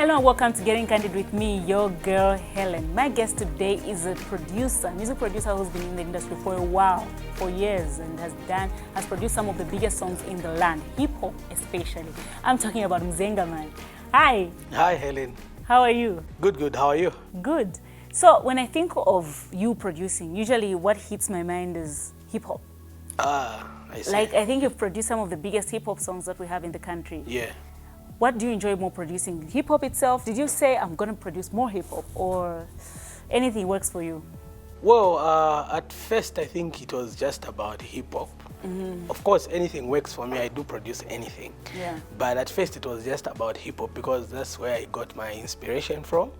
Hello and welcome to Getting Candid with me, your girl Hellen. My guest today is a producer, music producer who's been in the industry for a while, for years, and has produced some of the biggest songs in the land, hip hop especially. I'm talking about Mzenga Man. Hi. Hi, Hellen. How are you? Good, good. How are you? Good. So when I think of you producing, usually what hits my mind is hip hop. I see. Like, I think you've produced some of the biggest hip hop songs that we have in the country. Yeah. What do you enjoy more producing? Hip hop itself? Did you say I'm going to produce more hip hop, or anything works for you? Well, at first I think it was just about hip hop. Of course, anything works for me. I do produce anything. Yeah. But at first it was just about hip hop because that's where I got my inspiration from.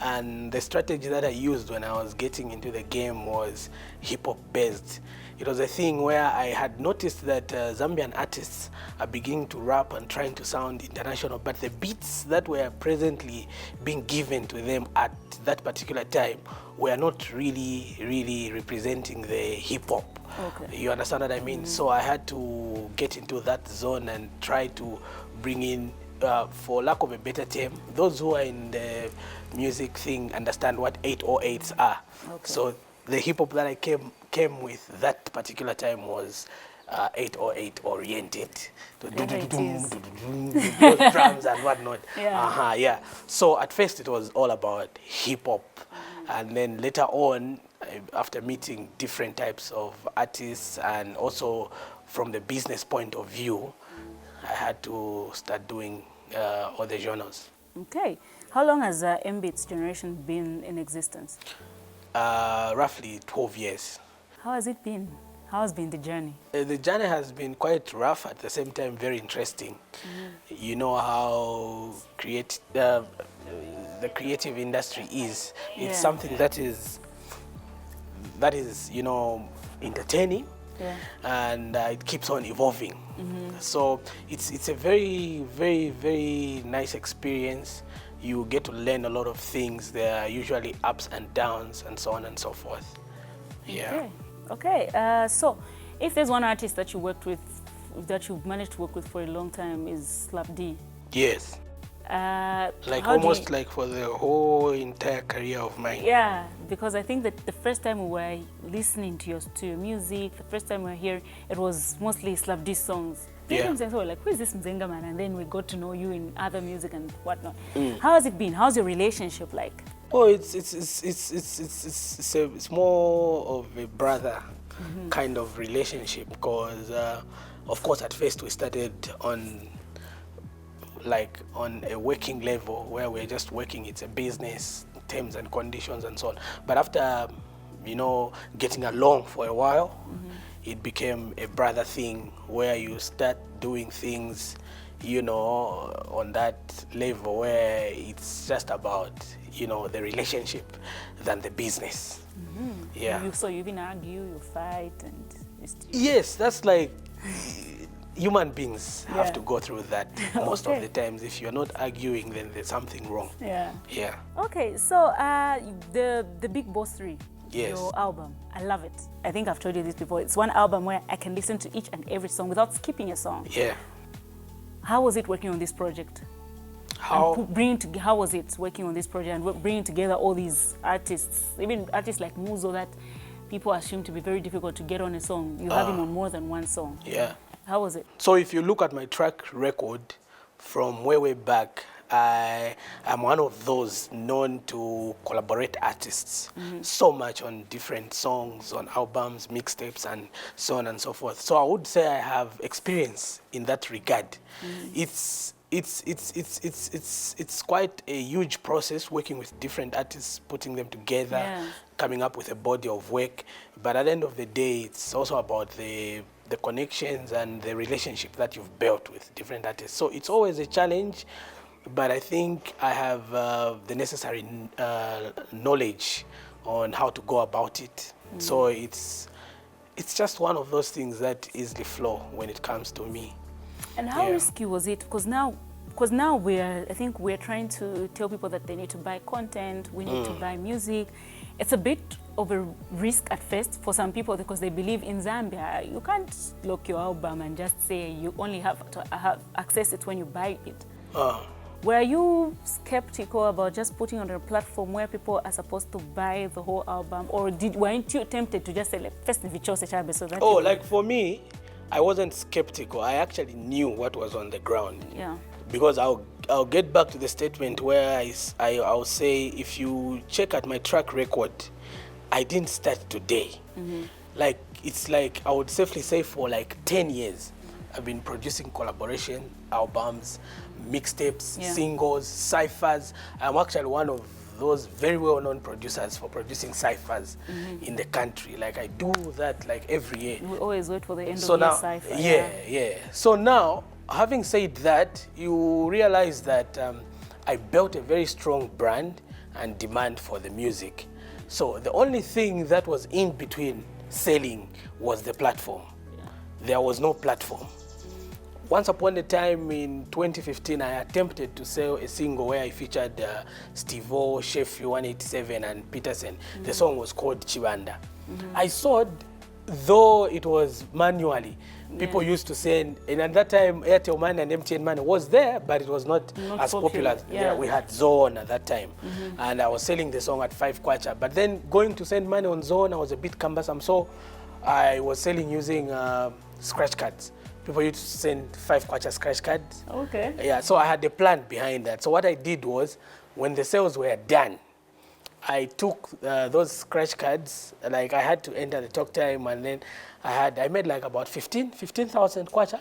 And the strategy that I used when I was getting into the game was hip hop based. It was a thing where I had noticed that Zambian artists are beginning to rap and trying to sound international, but the beats that were presently being given to them at that particular time were not really representing the hip hop. Okay. You understand what I mean? So I had to get into that zone and try to bring in, for lack of a better term, those who are in the music thing understand what 808s are. Okay. So the hip hop that I came with that particular time was 808 oriented. Those drums and whatnot. Yeah. Yeah. So at first it was all about hip hop. And then later on, after meeting different types of artists and also from the business point of view, I had to start doing other genres. Okay. How long has MBIT's generation been in existence? Roughly 12 years. How has it been? How has been the journey? The journey has been quite rough, at the same time very interesting. You know how the creative industry is. It's something that is entertaining. Yeah. And it keeps on evolving. So it's a very nice experience. You get to learn a lot of things. There are usually ups and downs and so on and so forth. Yeah. Okay. So if there's one artist that you worked with, that you've managed to work with for a long time, is Slap D. Yes. Like almost like for the whole entire career of mine. Yeah, because I think that the first time we were listening to your music, the first time we were hearing, it was mostly Slap D songs. Sometimes I thought, like, who is this Mzenga Man? And then we got to know you in other music and whatnot. How has it been? How's your relationship like? Oh, it's more of a brother kind of relationship because, of course, at first we started on a working level where we're just working. It's a business, terms and conditions and so on. But after, getting along for a while, it became a brother thing where you start doing things, on that level where it's just about, the relationship than the business. Yeah. So you even argue, you fight, and yes, that's like human beings have to go through that most of the times. If you're not arguing, then there's something wrong. Yeah. Yeah. Okay, so the Big Boss 3. Yes. Your album, I love it. I think I've told you this before. It's one album where I can listen to each and every song without skipping a song. Yeah. How was it working on this project? How was it working on this project and bringing together all these artists, even artists like Muzo that people assume to be very difficult to get on a song? You have him on more than one song. Yeah. How was it? So if you look at my track record from way back, I am one of those known to collaborate artists so much on different songs, on albums, mixtapes, and so on and so forth. So I would say I have experience in that regard. It's quite a huge process working with different artists, putting them together, coming up with a body of work. But at the end of the day, it's also about the connections and the relationship that you've built with different artists. So it's always a challenge. But I think I have the necessary knowledge on how to go about it. So it's just one of those things that easily flow when it comes to me. And how risky was it? Because now I think we're trying to tell people that they need to buy content, we need to buy music. It's a bit of a risk at first for some people because they believe in Zambia, you can't lock your album and just say you only have to access it when you buy it. Were you skeptical about just putting on a platform where people are supposed to buy the whole album, or weren't you tempted to just say, like, first if you chose a child so that? Oh, like for me, I wasn't skeptical. I actually knew what was on the ground. Yeah. Because I'll get back to the statement where I'll say, if you check at my track record, I didn't start today. Like, it's like, I would safely say for like 10 years, I've been producing collaboration albums, mixtapes, singles, ciphers. I'm actually one of those very well-known producers for producing ciphers in the country. Like, I do that like every year. We always wait for the end of the cipher. Yeah. So now, having said that, you realize that I built a very strong brand and demand for the music. So the only thing that was in between selling was the platform. There was no platform. Once upon a time in 2015, I attempted to sell a single where I featured Steve-O, Shefi 187 and Peterson. The song was called Chiwanda. I sold, though it was manually. People used to send, and at that time, Airtel Money and MTN Money was there, but it was not as popular. Yeah, we had Zone at that time. And I was selling the song at 5 kwacha. But then going to send money on Zone, I was a bit cumbersome. So I was selling using scratch cards. People used to send 5 kwacha scratch cards. Okay. Yeah, so I had a plan behind that. So what I did was, when the sales were done, I took those scratch cards, like I had to enter the talk time, and then I made like about 15,000 kwacha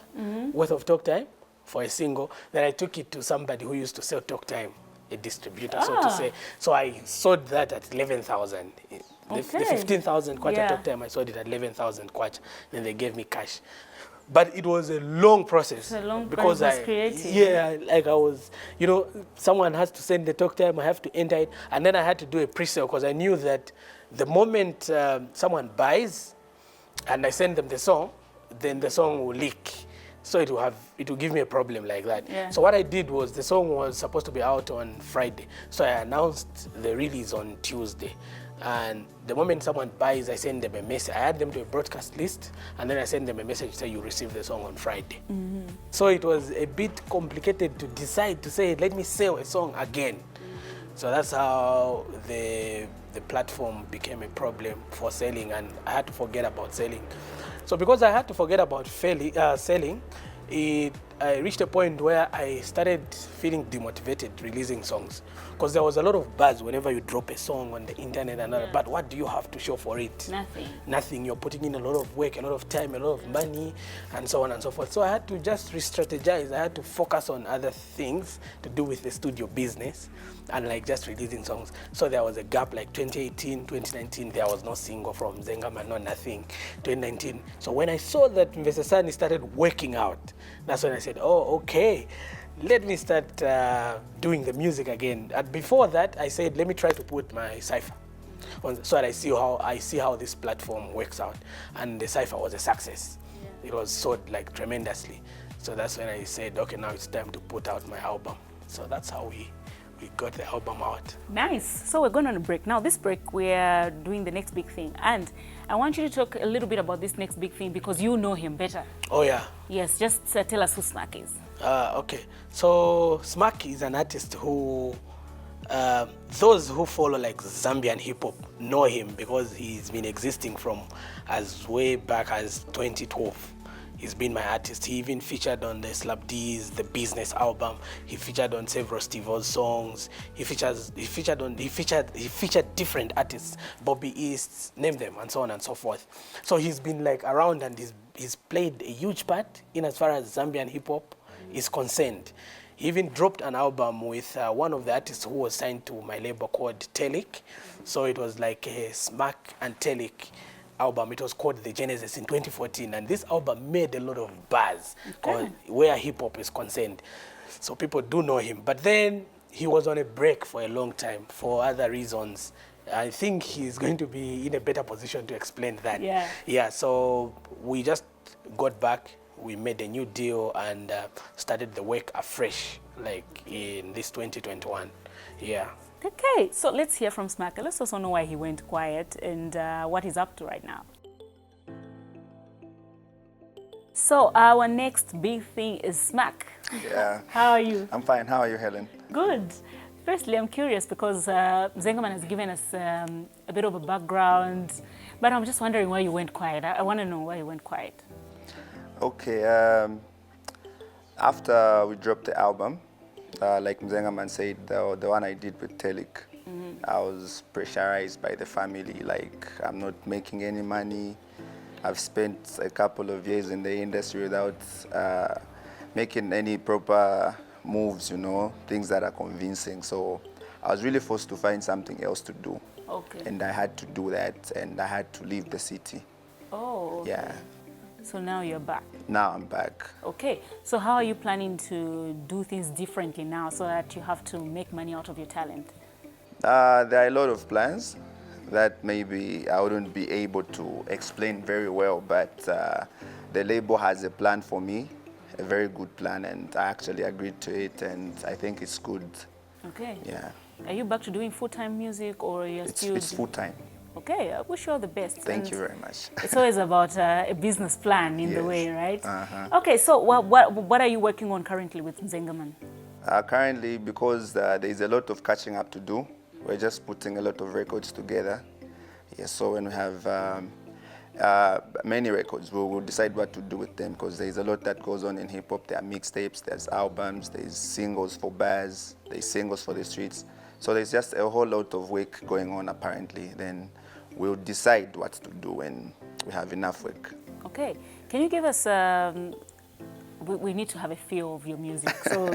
worth of talk time for a single. Then I took it to somebody who used to sell talk time, a distributor, so to say. So I sold that at 11,000. The 15,000 kwacha talk time, I sold it at 11,000 kwacha. Then they gave me cash. But it was a long process. It's a long because process. Creative. Yeah, like I was, you know, someone has to send the talk time, I have to enter it, and then I had to do a pre-sale because I knew that the moment someone buys and I send them the song, then the song will leak. So it will give me a problem like that. Yeah. So what I did was, the song was supposed to be out on Friday. So I announced the release on Tuesday. And the moment someone buys, I send them a message. I add them to a broadcast list, and then I send them a message to say you receive the song on Friday. So it was a bit complicated to decide to say, let me sell a song again. So that's how the platform became a problem for selling, and I had to forget about selling. So because I had to forget about selling, I reached a point where I started feeling demotivated releasing songs, because there was a lot of buzz whenever you drop a song on the internet and all, but what do you have to show for it? Nothing. You're putting in a lot of work, a lot of time, a lot of money, and so on and so forth. So I had to just re-strategize. I had to focus on other things to do with the studio business and like just releasing songs. So there was a gap, like 2018, 2019, there was no single from Mzenga Man, no nothing. 2019. So when I saw that Mzenga Man started working out, that's when I said, oh, okay, let me start doing the music again. And before that, I said, let me try to put my cipher on, so that I see how this platform works out. And the cipher was a success. It was sold like tremendously. So that's when I said, okay, now it's time to put out my album. So that's how we got the album out. Nice. So we're going on a break. Now this break, we're doing the next big thing. And I want you to talk a little bit about this next big thing, because you know him better. Oh, yeah. Yes, just tell us who Smaq is. Okay. So Smaq is an artist who, those who follow like Zambian hip-hop know him, because he's been existing from as way back as 2012. He's been my artist. He even featured on the Slap D's, the Business album. He featured on several Steve-O's songs. He featured different artists, Bobby East, name them, and so on and so forth. So he's been like around, and he's played a huge part in as far as Zambian hip hop is concerned. He even dropped an album with one of the artists who was signed to my label called Telik. So it was like a Smaq and Telik album. It was called The Genesis in 2014, and this album made a lot of buzz where hip-hop is concerned. So people do know him. But then he was on a break for a long time for other reasons. I think he's going to be in a better position to explain that. Yeah, so we just got back, we made a new deal, and started the work afresh, like in this 2021. Yeah. Okay, so let's hear from Smaq. Let's also know why he went quiet and what he's up to right now. So our next big thing is Smaq. Yeah. How are you? I'm fine. How are you, Helen? Good. Firstly, I'm curious because Mzenga Man has given us a bit of a background, but I'm just wondering why you went quiet. I want to know why you went quiet. Okay. After we dropped the album, like Mzenga Man said, the one I did with Telik, I was pressurized by the family. Like, I'm not making any money. I've spent a couple of years in the industry without making any proper moves, you know, things that are convincing. So I was really forced to find something else to do. Okay. And I had to do that, and I had to leave the city. Oh, okay. Yeah. So now you're back. Now I'm back. Okay. So how are you planning to do things differently now so that you have to make money out of your talent? There are a lot of plans that maybe I wouldn't be able to explain very well, but the label has a plan for me, a very good plan, and I actually agreed to it, and I think it's good. Okay. Yeah. Are you back to doing full-time music, or you're still? It's full-time. Okay, I wish you all the best. Thank you very much. It's always about a business plan in Yes. the way, right? Uh-huh. Okay, so what are you working on currently with Mzenga Man? Currently, because there's a lot of catching up to do, we're just putting a lot of records together. Yes, so when we have many records, we'll decide what to do with them, because there's a lot that goes on in hip-hop. There are mixtapes, there's albums, there's singles for bars, there's singles for the streets. So there's just a whole lot of work going on apparently. Then we'll decide what to do when we have enough work. Okay, can you give us, we need to have a feel of your music, so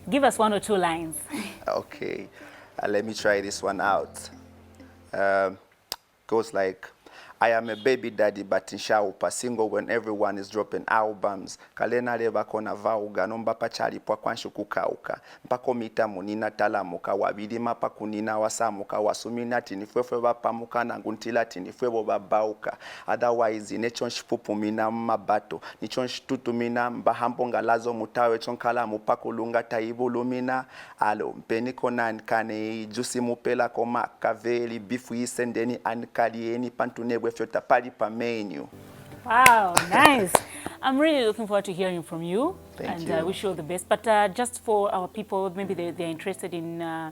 give us 1 or 2 lines. Okay, let me try this one out. Goes like, I am a baby daddy but nshaupa single when everyone is dropping albums. Kalena leva kona vauga nomba pachali pwa kwanshu kukauka. Mpako mitamu nina talamuka wabidi mapa kunina wasamuka wasuminati nifwefe wapamuka na nguntilati nifwevo babauka. Otherwise nechonshipupu mina mabato. Nichonshitutu mina mbahambo ngalazo mutawe chonkala mupako lunga taibu lumina. Alo mpeni konan kane jusi mupela koma kaveli bifu yisendeni ankalieni pantune menu. Wow, nice. I'm really looking forward to hearing from you. Thank and you. I wish you all the best. But just for our people, maybe they're interested in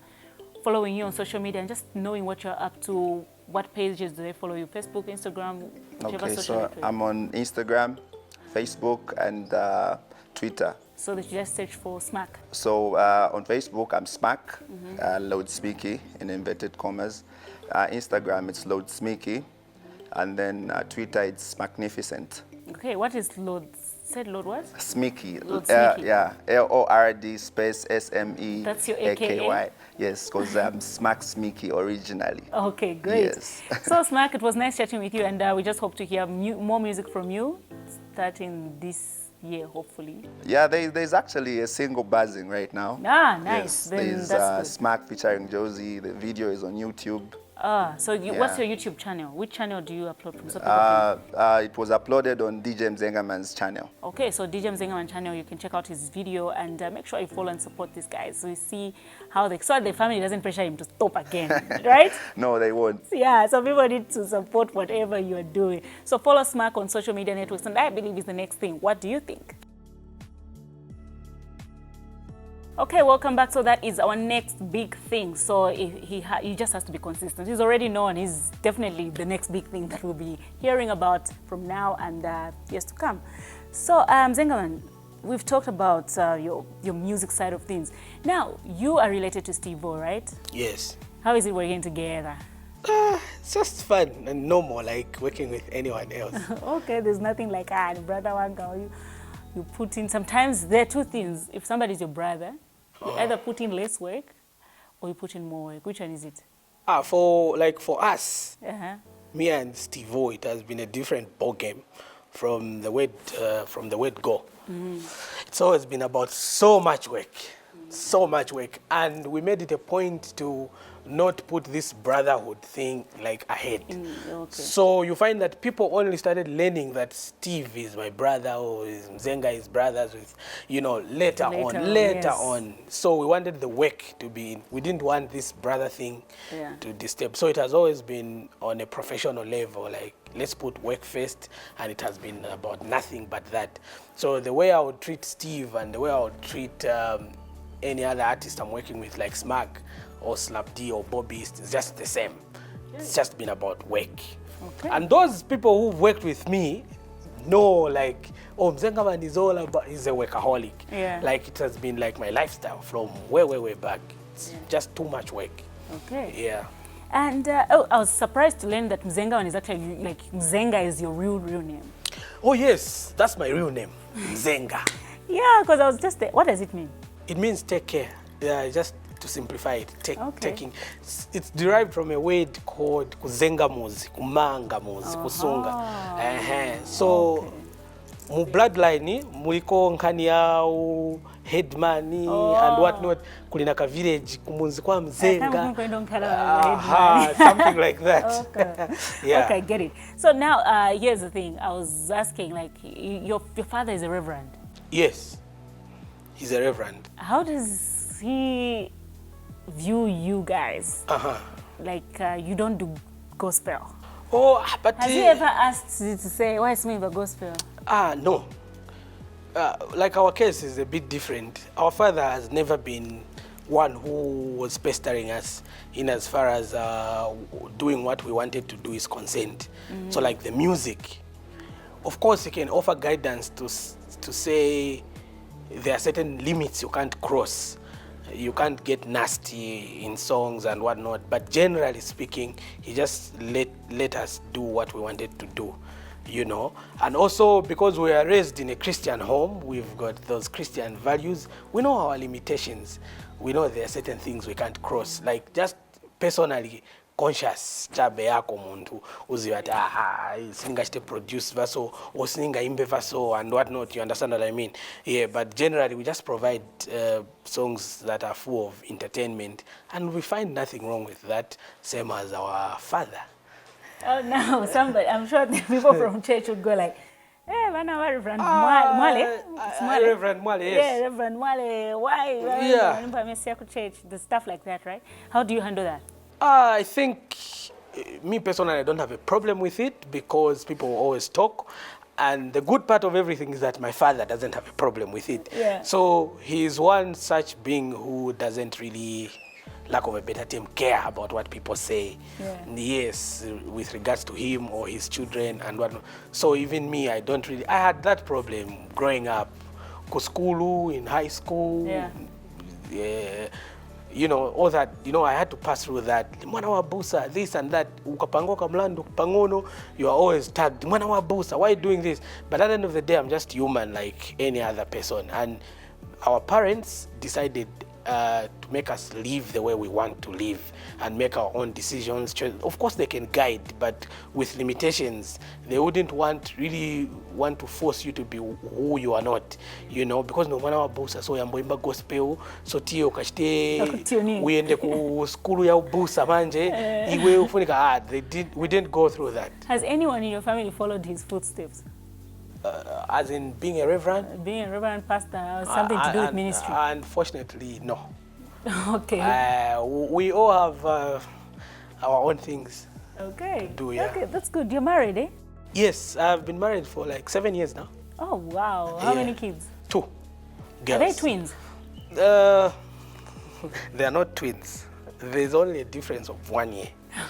following you on social media and just knowing what you're up to. What pages do they follow you? Facebook, Instagram, whichever Okay, social so network. I'm on Instagram, Facebook, and Twitter. So that you just search for Smaq. So on Facebook, I'm Smaq, Load Smeaky in inverted commas. Instagram, it's Load Smeaky. And then Twitter, it's Magnificent. Okay, what is Lord? Said Lord what? Smeaky. Lord Smeaky. Yeah, Lord space SME. That's your AKA? Yes, because I'm Smaq Smeaky originally. Okay, great. Yes. So Smaq, it was nice chatting with you, and we just hope to hear more music from you starting this year, hopefully. Yeah, there's actually a single buzzing right now. Ah, nice. Yes, Then there's that's good. Smaq featuring Josie. The video is on YouTube. So what's your YouTube channel? Which channel do you upload from? So It was uploaded on DJ Mzenga Man's channel. okay, so DJ Mzenga Man channel, you can check out his video and make sure you follow and support these guys. So you see how so the family doesn't pressure him to stop again, right? No, they won't. Yeah, so people need to support whatever you're doing. So follow Smaq on social media networks, and I believe is the next thing. What do you think? Okay, welcome back. So that is our next big thing. So he just has to be consistent. He's already known. He's definitely the next big thing that we'll be hearing about from now and years to come. So Mzenga Man, we've talked about your music side of things. Now, you are related to Steve-O, right? Yes. How is it working together? It's just fun and normal, like working with anyone else. Okay, there's nothing like, brother one girl. You put in, sometimes there are two things. If somebody's your brother, you either put in less work or you put in more work. Which one is it? For us, Uh-huh. me and Steve-O, it has been a different ball game from the word go. It's always been about so much work, and we made it a point to not put this brotherhood thing like ahead. Okay. So you find that people only started learning that Steve is my brother or Mzenga is brothers with, you know, later on. So we wanted the work to be, we didn't want this brother thing to disturb. So it has always been on a professional level, like let's put work first, and it has been about nothing but that. So the way I would treat Steve and the way I would treat any other artist I'm working with, like Smaq or Slap D or Bobby, it's just the same. It's just been about work. Okay. And those people who've worked with me know, like, oh, Mzenga Man is all about, he's a workaholic. Yeah. Like, it has been like my lifestyle from way back. It's just too much work. Okay. Yeah. And I was surprised to learn that Mzenga Man is actually, like, Mzenga is your real name. Oh, yes, that's my real name, Mzenga. Yeah, because I was just there. What does it mean? It means take care. Just to simplify it, taking. It's derived from a word called kuzenga muzi, kumanga muzi, kusunga. So, mu bloodline, muliko nkani yao, headman and whatnot, kulina ka village, kumunzi kwa Mzenga. Something like that. Okay, I get it. So now, here's the thing. I was asking, like, your father is a reverend. Yes, he's a reverend. How does he view you guys? Like, you don't do gospel. Oh, but has he ever asked you to say, why is me the gospel? No. Like our case is a bit different. Our father has never been one who was pestering us in as far as doing what we wanted to do is concerned. So like the music, of course he can offer guidance to say there are certain limits you can't cross. You can't get nasty in songs and whatnot, but generally speaking, he just let us do what we wanted to do, you know. And also because we are raised in a Christian home, we've got those Christian values. We know our limitations. We know there are certain things we can't cross. Like just personally conscious chabe yako muntu uziwati singa shite produce vaso or singa imbe vaso and whatnot. You understand what I mean? Yeah, but generally we just provide songs that are full of entertainment, and we find nothing wrong with that, same as our father. Oh no, somebody, I'm sure the people from church would go like, hey, Reverend Mwale. Reverend Mwale, yes. Yeah, Reverend Mwale, why? Yeah. Church, the stuff like that, right? How do you handle that? I think, me personally, I don't have a problem with it because people always talk. And the good part of everything is that my father doesn't have a problem with it. Yeah. So he's one such being who doesn't really, lack of a better term, care about what people say. Yeah. Yes, with regards to him or his children and whatnot. So even me, I had that problem growing up. Kuskulu, in high school. Yeah. You know, all that, you know, I had to pass through that. Mwana wa busa, this and that. Ukapangoka mlando, pangono, you are always tagged. Mwana wa busa, why are you doing this? But at the end of the day, I'm just human like any other person. And our parents decided to make us live the way we want to live and make our own decisions. Of course, they can guide, but with limitations. They wouldn't really want to force you to be who you are not, you know, because no matter what busa, so yamboimba gospel, so tiyo kashte, uende ku skulu ya busa manje, iwe ufunika, we didn't go through that. Has anyone in your family followed his footsteps? As in being a reverend? Being a reverend pastor or something to do with ministry? Unfortunately, no. Okay. We all have our own things to do, yeah. Okay, that's good. You're married, eh? Yes, I've been married for like 7 years now. Oh, wow. How many kids? 2 girls. Are they twins? They are not twins. There's only a difference of 1 year.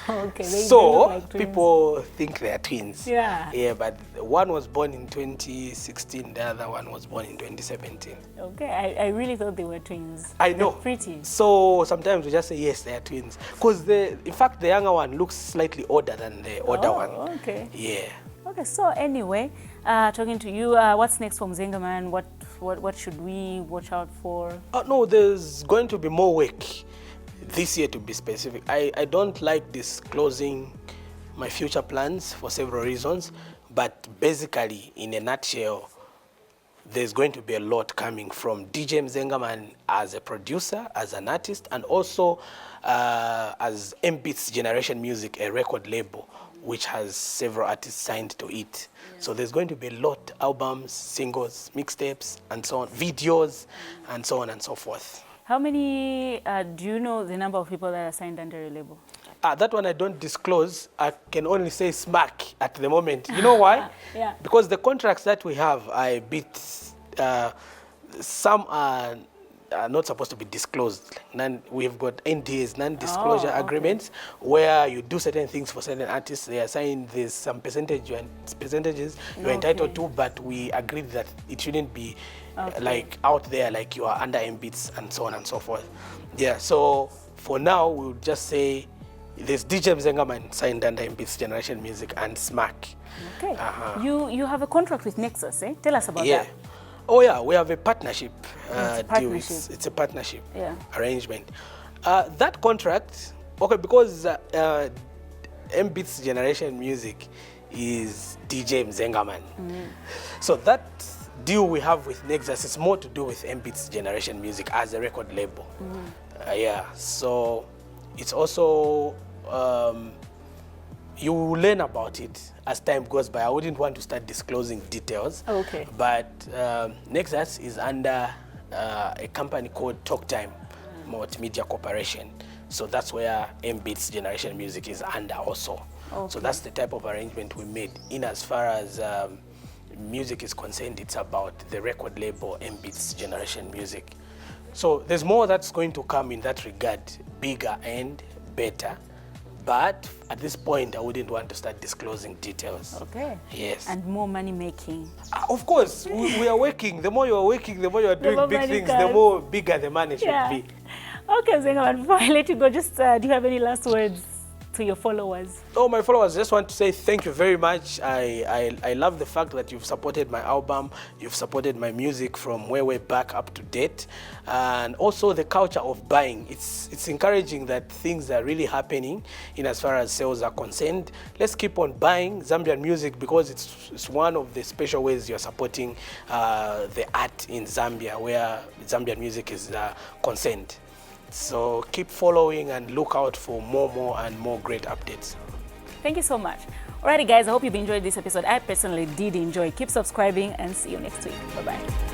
Okay. So like people think they are twins. Yeah. Yeah, but one was born in 2016, the other one was born in 2017. Okay, I really thought they were twins. I know. They're pretty. So sometimes we just say yes, they are twins, because in fact the younger one looks slightly older than the older one. Okay. Yeah. Okay. So anyway, talking to you, what's next for Mzenga Man? What should we watch out for? No, there's going to be more work this year, to be specific. I don't like disclosing my future plans for several reasons, but basically, in a nutshell, there's going to be a lot coming from DJ Mzenga Man as a producer, as an artist, and also as MBeats Generation Music, a record label, which has several artists signed to it. So there's going to be a lot, albums, singles, mixtapes, and so on, videos, and so on and so forth. How many, do you know the number of people that are signed under your label? That one I don't disclose. I can only say Smaq at the moment. You know why? Yeah. Because the contracts that we have are a bit, some are not supposed to be disclosed. We've got NDAs, non-disclosure agreements, where you do certain things for certain artists. They are saying there's some percentages you're entitled to, but we agreed that it shouldn't be like out there, like you are under MBeats and so on and so forth. Yeah, so for now, we'll just say there's DJ Mzenga Man signed under MBeats Generation Music and Smaq. Okay. You have a contract with Nexus, eh? Tell us about that. Oh yeah, we have a partnership deal. It's a partnership arrangement. That contract, okay, because MBeats Generation Music is DJ Mzenga Man. So that deal we have with Nexus is more to do with MBeats Generation Music as a record label. Yeah, so it's also, you will learn about it as time goes by. I wouldn't want to start disclosing details. Okay. But Nexus is under a company called Talktime Multimedia Corporation. So that's where MBeats Generation Music is under also. Okay. So that's the type of arrangement we made. In as far as music is concerned, it's about the record label MBeats Generation Music. So there's more that's going to come in that regard, bigger and better. But at this point, I wouldn't want to start disclosing details. Okay. Yes. And more money making. Of course, we are working. The more you are working, the more you are doing big things, the more bigger the money should be. Okay, Mzenga Man, before I let you go, just do you have any last words to your followers? Oh, my followers, just want to say thank you very much. I love the fact that you've supported my album, you've supported my music from way back up to date, and also the culture of buying. It's encouraging that things are really happening in as far as sales are concerned. Let's keep on buying Zambian music, because it's one of the special ways you're supporting the art in Zambia, where Zambian music is concerned. So keep following and look out for more and more great updates. Thank you so much. Alrighty guys, I hope you've enjoyed this episode. I personally did enjoy. Keep subscribing and see you next week. Bye-bye.